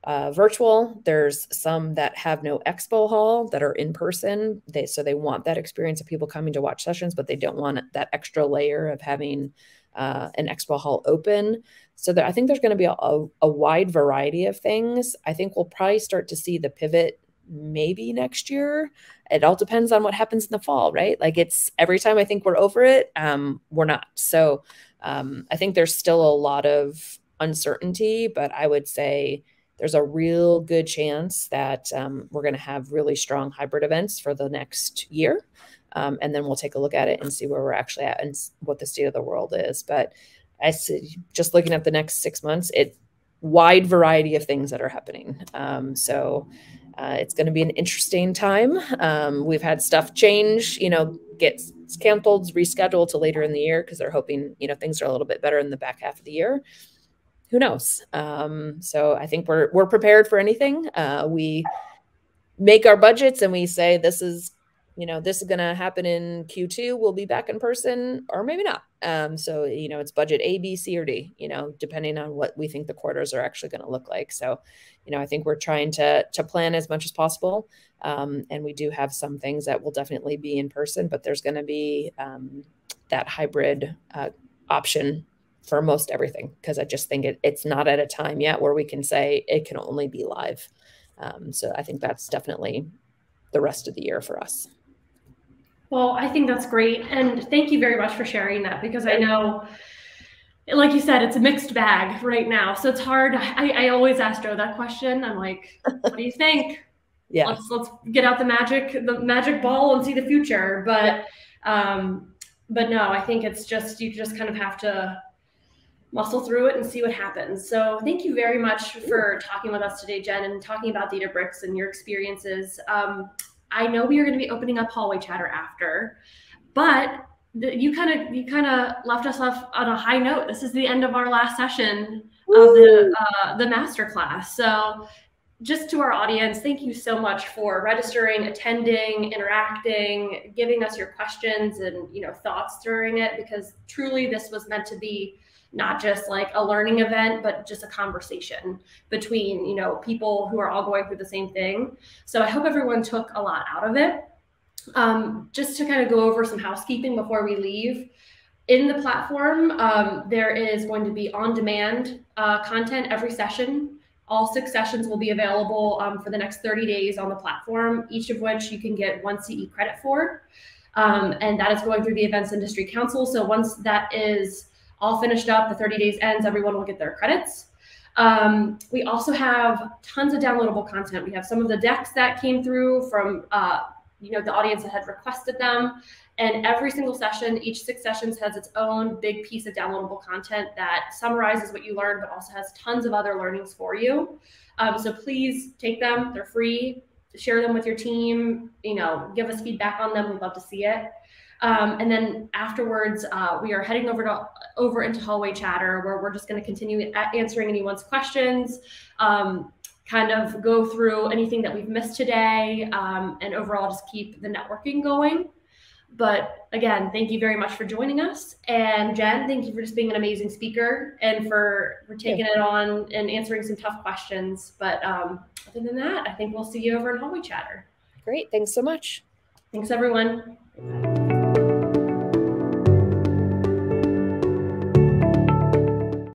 virtual. There's some that have no expo hall that are in person. So they want that experience of people coming to watch sessions, but they don't want that extra layer of having an expo hall open. So I think there's going to be a wide variety of things. I think we'll probably start to see the pivot maybe next year. It all depends on what happens in the fall, right? Like, it's every time I think we're over it, we're not. So I think there's still a lot of uncertainty, but I would say there's a real good chance that we're going to have really strong hybrid events for the next year. And then we'll take a look at it and see where we're actually at and what the state of the world is. But I see, just looking at the next 6 months, wide variety of things that are happening. So it's going to be an interesting time. We've had stuff change, get canceled, rescheduled to later in the year because they're hoping, things are a little bit better in the back half of the year. Who knows? So I think we're prepared for anything. We make our budgets and we say, this is going to happen in Q2. We'll be back in person, or maybe not. So, it's budget A, B, C, or D, depending on what we think the quarters are actually going to look like. So, I think we're trying to plan as much as possible. And we do have some things that will definitely be in person, but there's going to be that hybrid option for most everything, because I just think it's not at a time yet where we can say it can only be live. So I think that's definitely the rest of the year for us. Well, I think that's great. And thank you very much for sharing that, because I know, like you said, it's a mixed bag right now. So it's hard. I always ask Joe that question. I'm like, what do you think? Yeah. Let's get out the magic ball and see the future. But no, I think it's just, you just kind of have to muscle through it and see what happens. So thank you very much for talking with us today, Jen, and talking about Databricks and your experiences. I know we are going to be opening up hallway chatter after, but you kind of left us off on a high note. This is the end of our last session of the masterclass. So just to our audience, thank you so much for registering, attending, interacting, giving us your questions and thoughts during it, because truly this was meant to be not just like a learning event, but just a conversation between, people who are all going through the same thing. So I hope everyone took a lot out of it. Just to kind of go over some housekeeping before we leave. In the platform, there is going to be on-demand content every session. All 6 sessions will be available for the next 30 days on the platform, each of which you can get 1 CE credit for. And that is going through the Events Industry Council. So once that is all finished up, the 30 days ends, everyone will get their credits. We also have tons of downloadable content. We have some of the decks that came through from the audience that had requested them. And every single session, each 6 sessions has its own big piece of downloadable content that summarizes what you learned, but also has tons of other learnings for you. So please take them. They're free. Share them with your team. Give us feedback on them. We'd love to see it. And then afterwards, we are heading over into hallway chatter, where we're just going to continue answering anyone's questions, kind of go through anything that we've missed today, and overall just keep the networking going. But again, thank you very much for joining us. And Jen, thank you for just being an amazing speaker and for taking it on and answering some tough questions. But other than that, I think we'll see you over in hallway chatter. Great. Thanks so much. Thanks, everyone.